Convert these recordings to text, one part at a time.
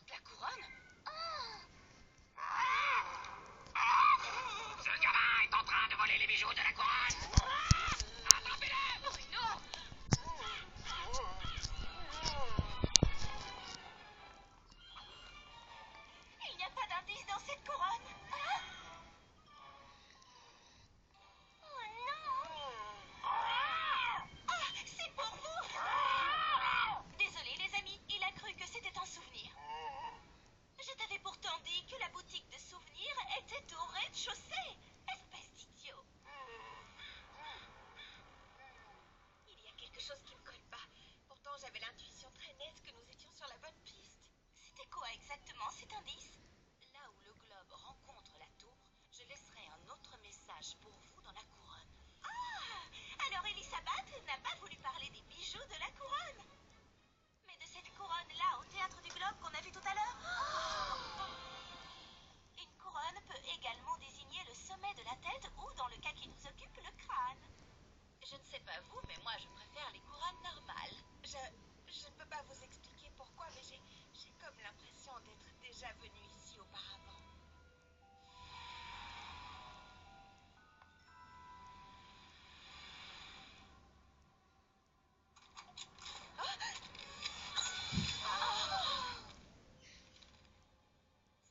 porte la couronne? Ce gamin est en train de voler les bijoux de la couronne. Attrapez-le! Oh non! Il n'y a pas d'indice dans cette couronne. Oh non! C'est pour vous! Désolé les amis, il a cru que c'était un souvenir. Je t'avais pourtant dit que la boutique de souvenirs était au rez-de-chaussée. Espèce d'idiot. Il y a quelque chose qui ne colle pas. Pourtant, j'avais l'intuition très nette que nous étions sur la bonne piste. C'était quoi exactement cet indice? Là où le globe rencontre la tour, je laisserai un autre message pour vous dans la couronne. Alors Elisabeth n'a pas voulu parler des bijoux de la couronne. Mais de cette couronne-là au théâtre du globe qu'on a vu tout à l'heure. Une couronne peut également désigner le sommet de la tête ou, dans le cas qui nous occupe, le crâne. Je ne sais pas vous, mais moi je préfère les couronnes normales. Je ne peux pas vous expliquer pourquoi, mais j'ai comme l'impression d'être déjà venue ici auparavant.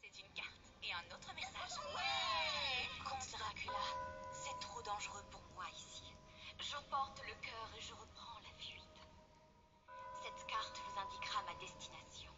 C'est une carte et un autre message. Ouais! Comte Dracula, c'est trop dangereux pour moi ici. J'emporte le cœur et je reprends la fuite. Cette carte vous indiquera ma destination.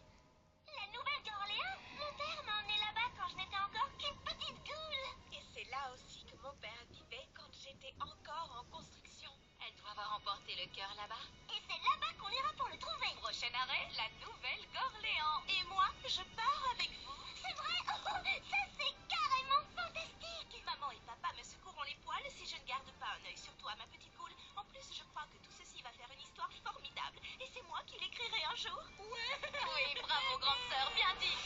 La Nouvelle-Orléans? Mon père m'a emmené là-bas quand je n'étais encore qu'une petite goule. Et c'est là aussi que mon père vivait quand j'étais encore en construction. Elle doit avoir emporté le cœur là-bas. Et c'est là-bas qu'on ira pour le trouver. Prochain arrêt, la Nouvelle-Orléans. Et moi, je pars avec vous. C'est vrai? Ça c'est carrément fantastique. Maman et papa me secourront les poils si je ne garde pas un œil sur toi, ma petite goule. En plus, je crois que tout ceci va faire une histoire formidable. Et c'est moi qui l'écrirai un jour. Ouais. Oui, bravo, grande sœur, bien dit.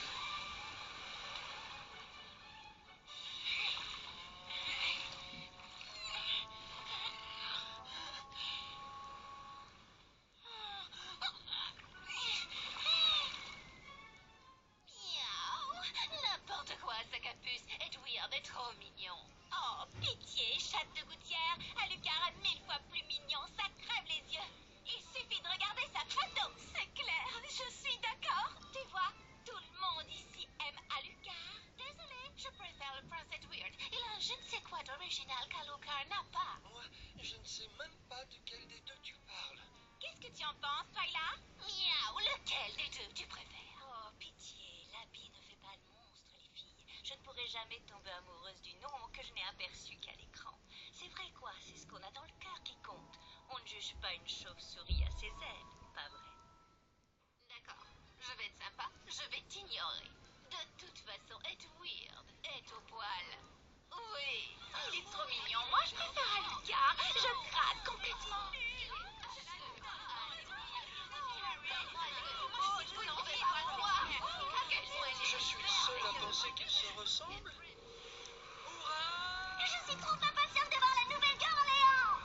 Miaou. N'importe quoi, ce capuce. Edward est trop mignon. Oh, pitié, chatte de gouttière. Alucard est 1000 fois plus mignon, ça crève les yeux. Il suffit de regarder sa photo. C'est clair, je suis d'accord. Tu vois, tout le monde ici aime Alucard. Désolée, je préfère le prince Edward. Il a un je ne sais quoi d'original qu'Alucard n'a pas. Moi, je ne sais même pas duquel des deux tu parles. Qu'est-ce que tu en penses, Twyla? Miaou, lequel des deux tu préfères? Oh, pitié, l'habit ne fait pas le monstre, les filles. Je ne pourrai jamais tomber amoureuse du nom que je n'ai aperçu qu'à l'écran. C'est vrai quoi, c'est ce qu'on a dans le cœur qui compte. On ne juge pas une chauve-souris à ses ailes, pas vrai? D'accord, je vais être sympa, je vais t'ignorer. De toute façon, Edward est au poil. Oui, il est trop mignon. Moi, je préfère Alucard. Je gratte complètement. Je suis le seul à penser qu'ils se ressemblent. Hurrah! Je suis trop impatiente de voir la Nouvelle-Orléans.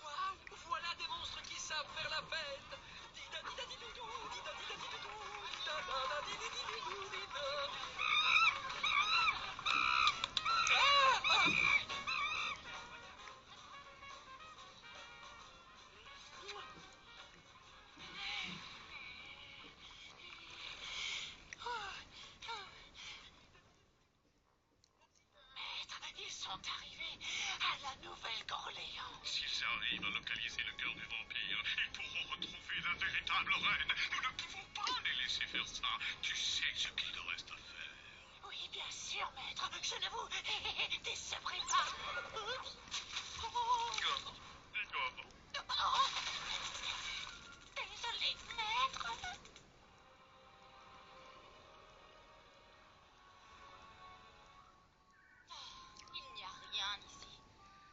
Waouh! Voilà des monstres qui savent faire la fête! Dida-dida-di-doudou, dida-dida-di-doudou, dida-da-da-di-di-di-doudou, dida. Ah! Ah! Maître, ils sont arrivés à la Nouvelle-Orléans. S'ils arrivent à localiser le cœur du vampire, ils pourront retrouver la véritable reine. Nous ne pouvons pas les laisser faire ça. Tu sais ce qu'il te reste à faire. Oui, bien sûr, maître. Je ne vous décevrai pas. Igor, Oh. Désolé, maître. Il n'y a rien ici.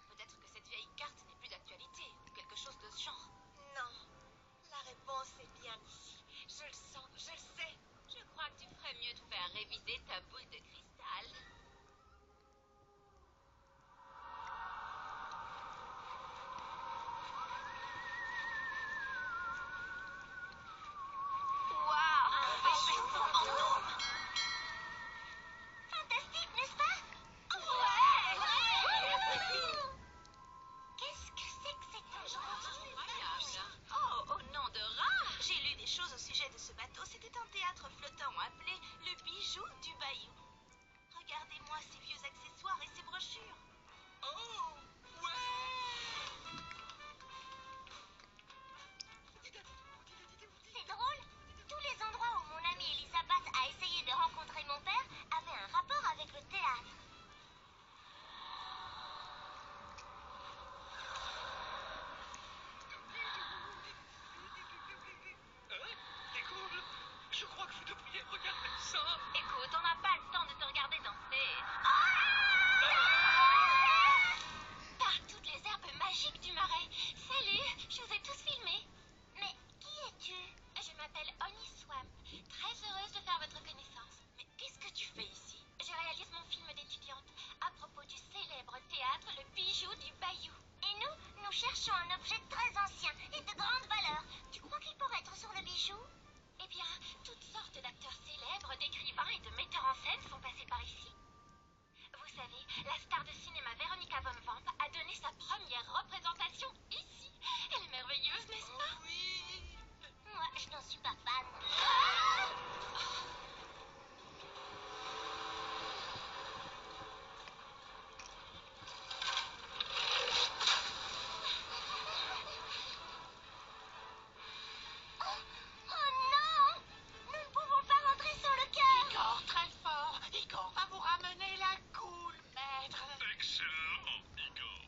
Peut-être que cette vieille carte n'est plus d'actualité ou quelque chose de ce genre. Non, la réponse est bien ici. Je le sens, je le sais. Je crois que tu ferais mieux de faire réviser ta boule de cristal. cherchons un objet très ancien et de grande valeur. Tu crois qu'il pourrait être sur le bijou? Eh bien, toutes sortes d'acteurs célèbres, d'écrivains et de metteurs en scène sont passés par ici. Vous savez, la star de cinéma Veronica Von Vamp a donné sa première représentation ici. Elle est merveilleuse, n'est-ce pas? Oui. Moi, je n'en suis pas fan. Oh non! Nous ne pouvons pas rentrer sans le cœur. Igor, très fort. Igor va vous ramener la coule, maître. Excellent, Igor.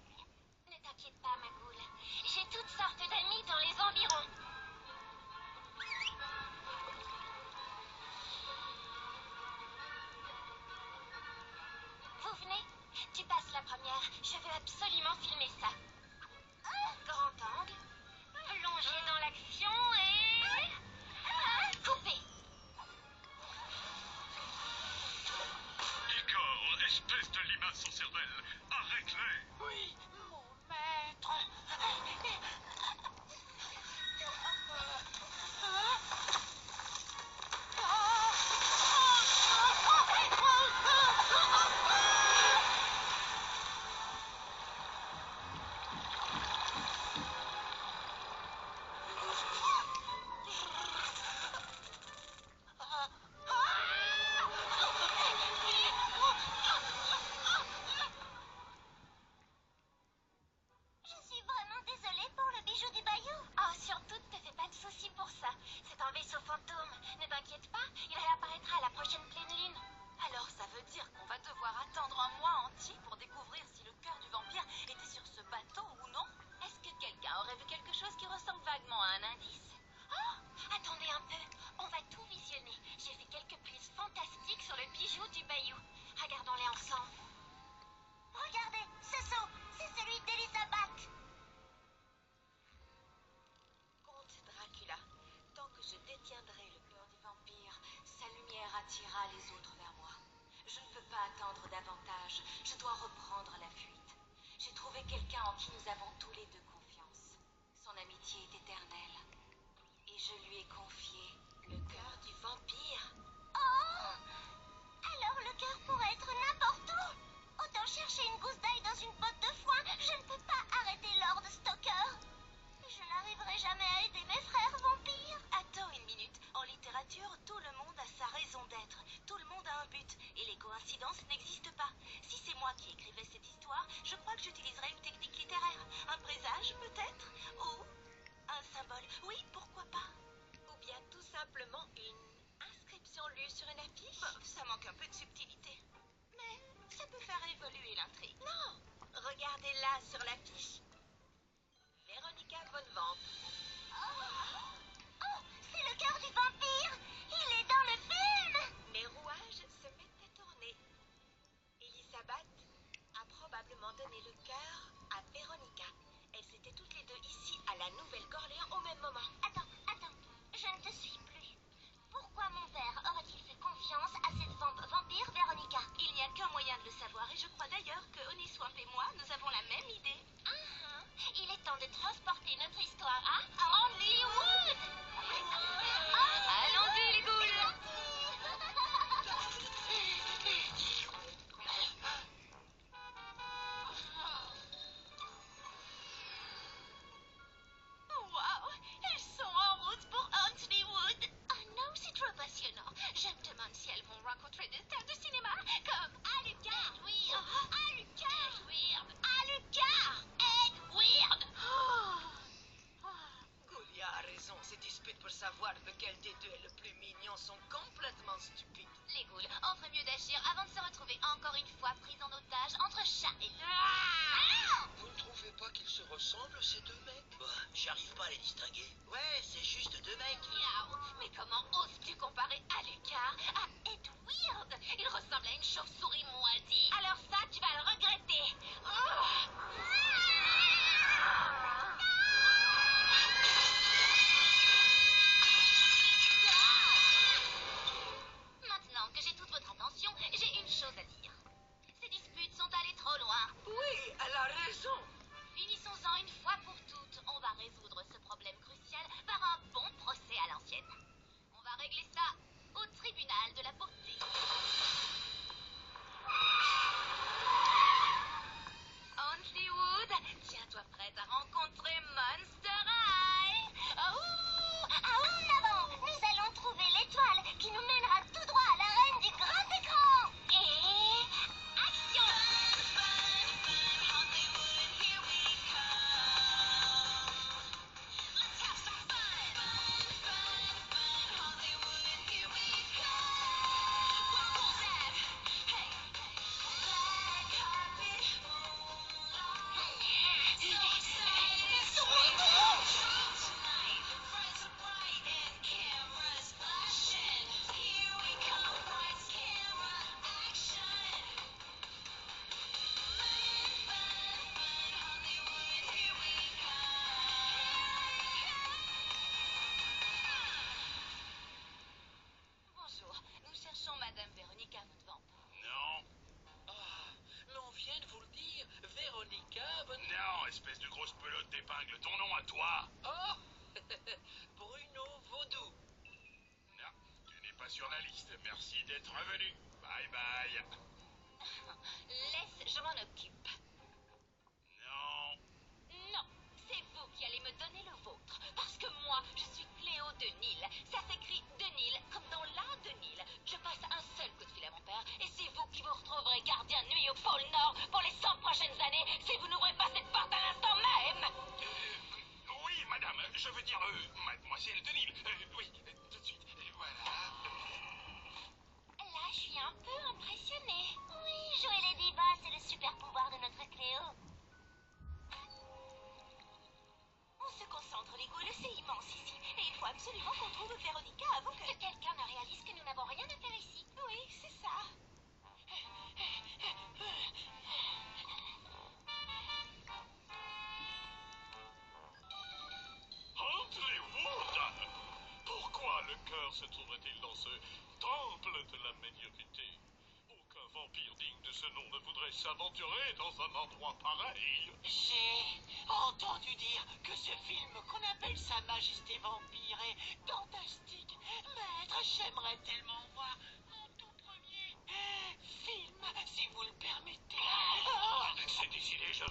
Ne t'inquiète pas, ma boule. J'ai toutes sortes d'amis dans les environs. Vous venez? Tu passes la première. Je veux absolument filmer ça. Grand angle. Plonger dans l'action et... couper. Igor, espèce de limace sans cervelle, arrête-les. Oui, mon maître. Je suis vraiment désolée pour le bijou du Bayou. Oh, surtout, ne te fais pas de soucis pour ça. C'est un vaisseau fantôme. Ne t'inquiète pas, il réapparaîtra à la prochaine pleine lune. Alors ça veut dire qu'on va devoir attendre un mois entier pour découvrir si le cœur du vampire était sur ce bateau ou non. Est-ce que quelqu'un aurait vu quelque chose qui ressemble vaguement à un indice? Oh, attendez un peu. On va tout visionner. J'ai fait quelques prises fantastiques sur le bijou du Bayou. Regardons-les ensemble. Regardez, ce saut, c'est celui d'Elisabeth. Comte Dracula, tant que je détiendrai le cœur du vampire, sa lumière attirera les autres vers moi. Je ne peux pas attendre davantage, je dois reprendre la fuite. J'ai trouvé quelqu'un en qui nous avons tous les deux confiance. Son amitié est éternelle. Et je lui ai confié le cœur du vampire. Oh! Alors le cœur pourrait être n'importe où. Autant chercher une gousse d'ail dans une botte de foin. Je ne peux pas arrêter Lord Stoker. Je n'arriverai jamais à aider mes frères vampires. Attends une minute. En littérature, tout le monde a sa raison d'être. Tout le monde a un but. Et les coïncidences n'existent pas. Si c'est moi qui écrivais cette histoire, je crois que j'utiliserais une technique littéraire. Un présage, peut-être? Ou un symbole. Oui, pourquoi pas? Ou bien tout simplement une inscription lue sur une affiche? Ça manque un peu de subtilité. Mais ça peut faire évoluer l'intrigue. Non! Regardez là sur l'affiche. Veronica Von Vamp. Oh, c'est le cœur du vampire. Il est dans le film. Les rouages se mettent à tourner. Elisabeth a probablement donné le cœur à Véronica. Elles étaient toutes les deux ici à la Nouvelle-Orléans au même moment. Attends, je ne te suis plus. Pourquoi mon père aurait-il fait confiance à cette vampire Véronica? Il n'y a qu'un moyen de le savoir et je crois d'ailleurs que Honey Swamp et moi, nous avons la même idée. Il est temps de transporter notre histoire à Hollywood. Allons-y les ghouls! Wow, elles sont en route pour Hollywood. Oh non, c'est trop passionnant. Je me demande si elles vont rencontrer des stars de cinéma comme Alucard, Edward. Goulia a raison. Ces disputes pour savoir lequel des deux est le plus mignon sont complètement stupides. Les ghouls, on ferait mieux d'agir avant de se retrouver encore une fois pris en otage entre chat et Vous ne trouvez pas qu'ils se ressemblent, ces deux mecs? Bah, j'arrive pas à les distinguer. Ouais, c'est juste deux mecs. Miaou. Mais comment oses-tu comparer Alucard à Edward? Il ressemble à une chauve-souris moisie. Alors ça, tu vas le regretter. Maintenant que j'ai toute votre attention, j'ai une chose à dire. Ces disputes sont allées trop loin. Oui, elle a raison. Finissons-en une fois régler ça au tribunal de la beauté. Hollywood, tiens-toi prête à rencontrer Monster High. En avant, nous allons trouver l'étoile qui nous mènera tout droit à l'arène du grand écran. Et action! Bonjour, nous cherchons Madame Véronica Vampire. Non, Mais on vient de vous le dire, Véronica, non, espèce de grosse pelote d'épingle, ton nom à toi. Oh Bruno Vaudou. Non, tu n'es pas sur la liste, merci d'être revenu. Bye bye. Laisse, je m'en occupe. Non, Non, c'est vous qui allez me donner le vôtre. Parce que moi, je suis Cléo de Nil. Ça s'écrit de Nil, comme dans la de Nil. Je passe un seul coup de fil à mon père, et c'est vous qui vous retrouverez gardien de nuit au pôle Nord pour les 100 prochaines années, si vous n'ouvrez pas cette porte à l'instant même. oui, madame, je veux dire, mademoiselle Denille. Oui, tout de suite, voilà. Là, je suis un peu impressionnée. Oui, jouer les divas, c'est le super pouvoir de notre Cléo. On se concentre, les ghouls, c'est immense ici. Et il faut absolument qu'on trouve Véronica avant que quelqu'un ne réalise que nous n'avons rien à faire ici. Oui, c'est ça. Hollywood! Pourquoi le cœur se trouverait-il dans ce temple de la médiocrité? Aucun vampire digne de ce nom ne voudrait s'aventurer dans un endroit pareil. J'ai entendu dire que ce film qu'on appelle Sa Majesté Vampire est fantastique. Maître, j'aimerais tellement voir mon tout premier film, si vous le permettez. C'est décidé, je